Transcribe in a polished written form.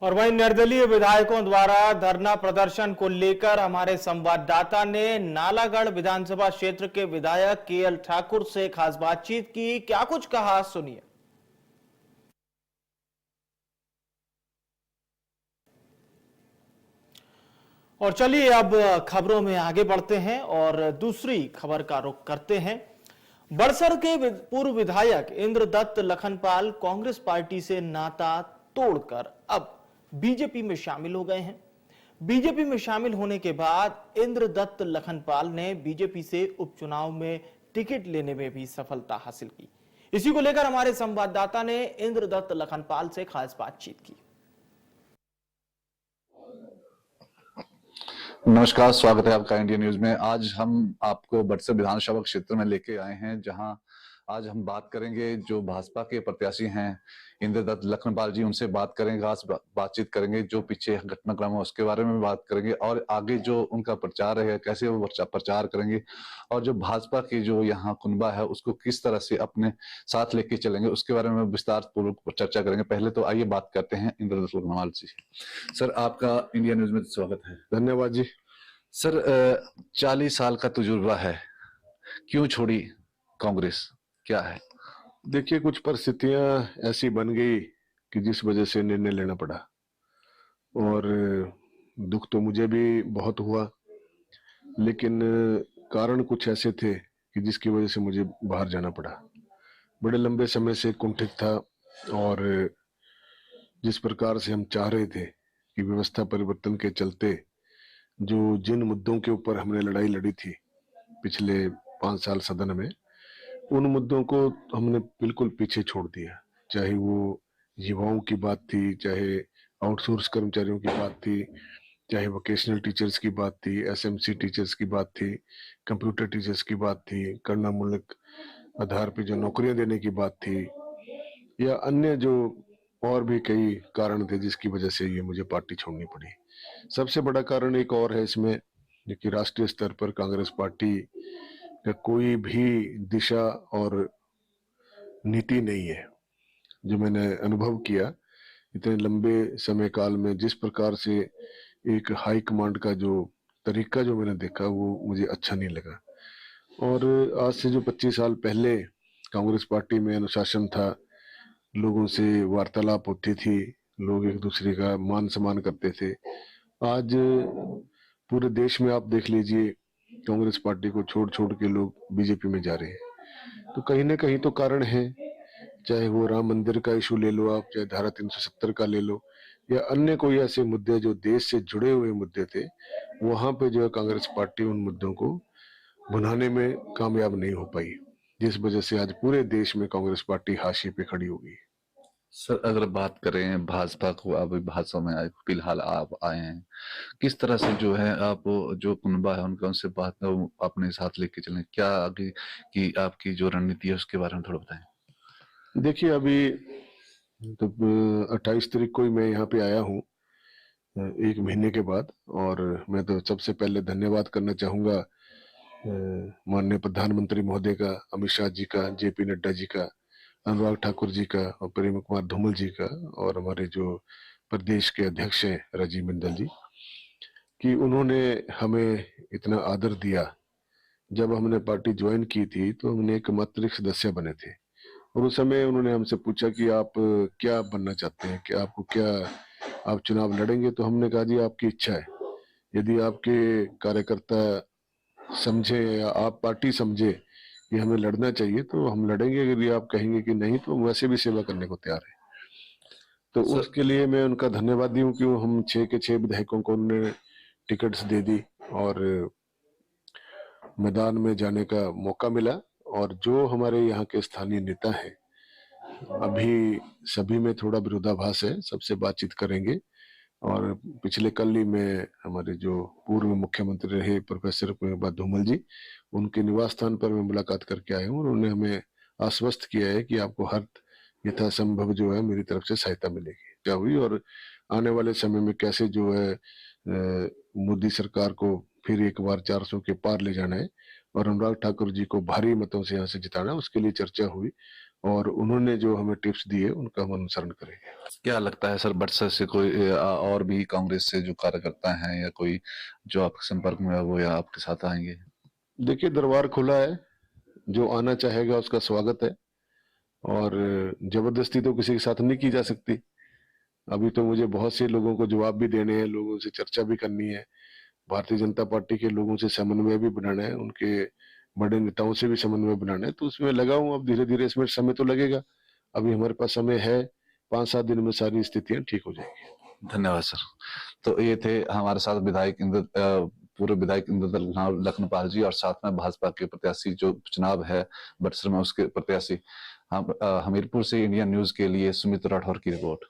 और वहीं निर्दलीय विधायकों द्वारा धरना प्रदर्शन को लेकर हमारे संवाददाता ने नालागढ़ विधानसभा क्षेत्र के विधायक केएल ठाकुर से खास बातचीत की। क्या कुछ कहा, सुनिए। और चलिए अब खबरों में आगे बढ़ते हैं और दूसरी खबर का रुख करते हैं। बड़सर के पूर्व विधायक इंद्रदत्त लखनपाल कांग्रेस पार्टी से नाता तोड़कर अब बीजेपी में शामिल हो गए हैं। बीजेपी में शामिल होने के बाद इंद्रदत्त लखनपाल ने बीजेपी से उपचुनाव में टिकट लेने में भी सफलता हासिल की। इसी को लेकर हमारे संवाददाता ने इंद्रदत्त लखनपाल से खास बातचीत की। नमस्कार, स्वागत है आपका इंडिया न्यूज में। आज हम आपको बड़सर विधानसभा क्षेत्र में लेके आए हैं, जहां आज हम बात करेंगे जो भाजपा के प्रत्याशी हैं इंद्रदत्त लखनपाल जी, उनसे बात करेंगे, आज बातचीत करेंगे। जो पीछे घटनाक्रम है उसके बारे में बात करेंगे और आगे जो उनका प्रचार है कैसे वो प्रचार करेंगे और जो भाजपा की जो यहाँ कुनबा है उसको किस तरह से अपने साथ लेके चलेंगे उसके बारे में विस्तार पूर्वक चर्चा करेंगे। पहले तो आइए बात करते हैं इंद्रदत्त लखनपाल जी। सर, आपका इंडिया न्यूज में स्वागत है। धन्यवाद जी। सर, 40 साल का तजुर्बा है, क्यों छोड़ी कांग्रेस, क्या है? देखिए, कुछ परिस्थितियां ऐसी बन गई कि जिस वजह से निर्णय लेना पड़ा और दुख तो मुझे भी बहुत हुआ, लेकिन कारण कुछ ऐसे थे कि जिसकी वजह से मुझे बाहर जाना पड़ा। बड़े लंबे समय से कुंठित था और जिस प्रकार से हम चाह रहे थे कि व्यवस्था परिवर्तन के चलते जो जिन मुद्दों के ऊपर हमने लड़ाई लड़ी थी पिछले 5 साल सदन में, उन मुद्दों को हमने बिल्कुल पीछे छोड़ दिया। चाहे वो युवाओं की बात थी, चाहे आउटसोर्स कर्मचारियों की बात थी, चाहे वोकेशनल टीचर्स की बात थी, एसएमसी टीचर्स की बात थी, कंप्यूटर टीचर्स की बात थी, करणामूलक आधार पे जो नौकरियां देने की बात थी, या अन्य जो और भी कई कारण थे जिसकी वजह से ये मुझे पार्टी छोड़नी पड़ी। सबसे बड़ा कारण एक और है इसमें कि राष्ट्रीय स्तर पर कांग्रेस पार्टी का कोई भी दिशा और नीति नहीं है। जो मैंने अनुभव किया इतने लंबे समय काल में, जिस प्रकार से एक हाई कमांड का जो तरीका जो मैंने देखा वो मुझे अच्छा नहीं लगा। और आज से जो 25 साल पहले कांग्रेस पार्टी में अनुशासन था, लोगों से वार्तालाप होती थी, लोग एक दूसरे का मान सम्मान करते थे। आज पूरे देश में आप देख लीजिए, कांग्रेस पार्टी को छोड़ छोड़ के लोग बीजेपी में जा रहे हैं। तो कहीं ना कहीं तो कारण है, चाहे वो राम मंदिर का इशू ले लो आप, चाहे धारा 370 का ले लो, या अन्य कोई ऐसे मुद्दे जो देश से जुड़े हुए मुद्दे थे, वहां पे जो है कांग्रेस पार्टी उन मुद्दों को भुनाने में कामयाब नहीं हो पाई, जिस वजह से आज पूरे देश में कांग्रेस पार्टी हाशिए पे खड़ी हो गई। सर, अगर बात करें भाजपा को, अभी भाजपा में आए फिलहाल आप आए हैं, किस तरह से जो है आप जो कुनबा है उनका उनसे बात अपने साथ लेके चलें, क्या आगे की आपकी जो रणनीति है उसके बारे में थोड़ा बताएं। देखिए, अभी तो 28 तारीख को ही मैं यहाँ पे आया हूँ, 1 महीने के बाद, और मैं तो सबसे पहले धन्यवाद करना चाहूंगा माननीय प्रधानमंत्री महोदय का, अमित शाह जी का, जेपी नड्डा जी का, अनुराग ठाकुर जी का और प्रेम कुमार धूमल जी का, और हमारे जो प्रदेश के अध्यक्ष हैं राजीव बिंदल जी, कि उन्होंने हमें इतना आदर दिया। जब हमने पार्टी ज्वाइन की थी तो हमने एक मात्र सदस्य बने थे, और उस समय उन्होंने हमसे पूछा कि आप क्या बनना चाहते हैं, कि आपको क्या, आप चुनाव लड़ेंगे? तो हमने कहा जी आपकी इच्छा है, यदि आपके कार्यकर्ता समझे या आप पार्टी समझे कि हमें लड़ना चाहिए तो हम लड़ेंगे, यदि आप कहेंगे कि नहीं तो हम वैसे भी सेवा करने को तैयार है। तो उसके लिए मैं उनका धन्यवादी हूँ कि हम 6 के 6 विधायकों को उन्होंने टिकट्स दे दी और मैदान में जाने का मौका मिला। और जो हमारे यहाँ के स्थानीय नेता हैं, अभी सभी में थोड़ा विरोधाभास है, सबसे बातचीत करेंगे। और पिछले कल ही मैं हमारे जो पूर्व मुख्यमंत्री रहे प्रोफेसर प्रेम धूमल जी, उनके निवास स्थान पर मैं मुलाकात करके आया हूँ। उन्होंने हमें आश्वस्त किया है कि आपको हर यथासंभव जो है मेरी तरफ से सहायता मिलेगी। क्या हुई और आने वाले समय में कैसे जो है मोदी सरकार को फिर एक बार 400 के पार ले जाना है और अनुराग ठाकुर जी को भारी मतों से यहाँ से जिताना है, उसके लिए चर्चा हुई। और उन्होंने जो हमें टिप्स दिए उनका हम अनुसरण करेंगे। क्या लगता है सर, बक्सर से कोई और भी कांग्रेस से जो कार्यकर्ता हैं या कोई जो आपके संपर्क में है वो या आपके साथ आएंगे? देखिए, दरबार खुला है, जो आना चाहेगा उसका स्वागत है, और जबरदस्ती तो किसी के साथ नहीं की जा सकती। अभी तो मुझे बहुत से लोगों को जवाब भी देने हैं, लोगों से चर्चा भी करनी है, भारतीय जनता पार्टी के लोगों से समन्वय भी बनाना है, उनके बड़े नेताओं से भी समन्वय बनाना है, तो उसमें लगा हूं। अब धीरे धीरे इसमें समय तो लगेगा, अभी हमारे पास समय है, 5-7 दिन में सारी स्थितियां ठीक हो जाएंगी। धन्यवाद सर। तो ये थे हमारे साथ विधायक पूर्व विधायक इंद्रदत्त लखनपाल जी, और साथ में भाजपा के प्रत्याशी जो चुनाव है बक्सर में उसके प्रत्याशी। हम हमीरपुर से इंडियन न्यूज के लिए सुमित राठौर की रिपोर्ट।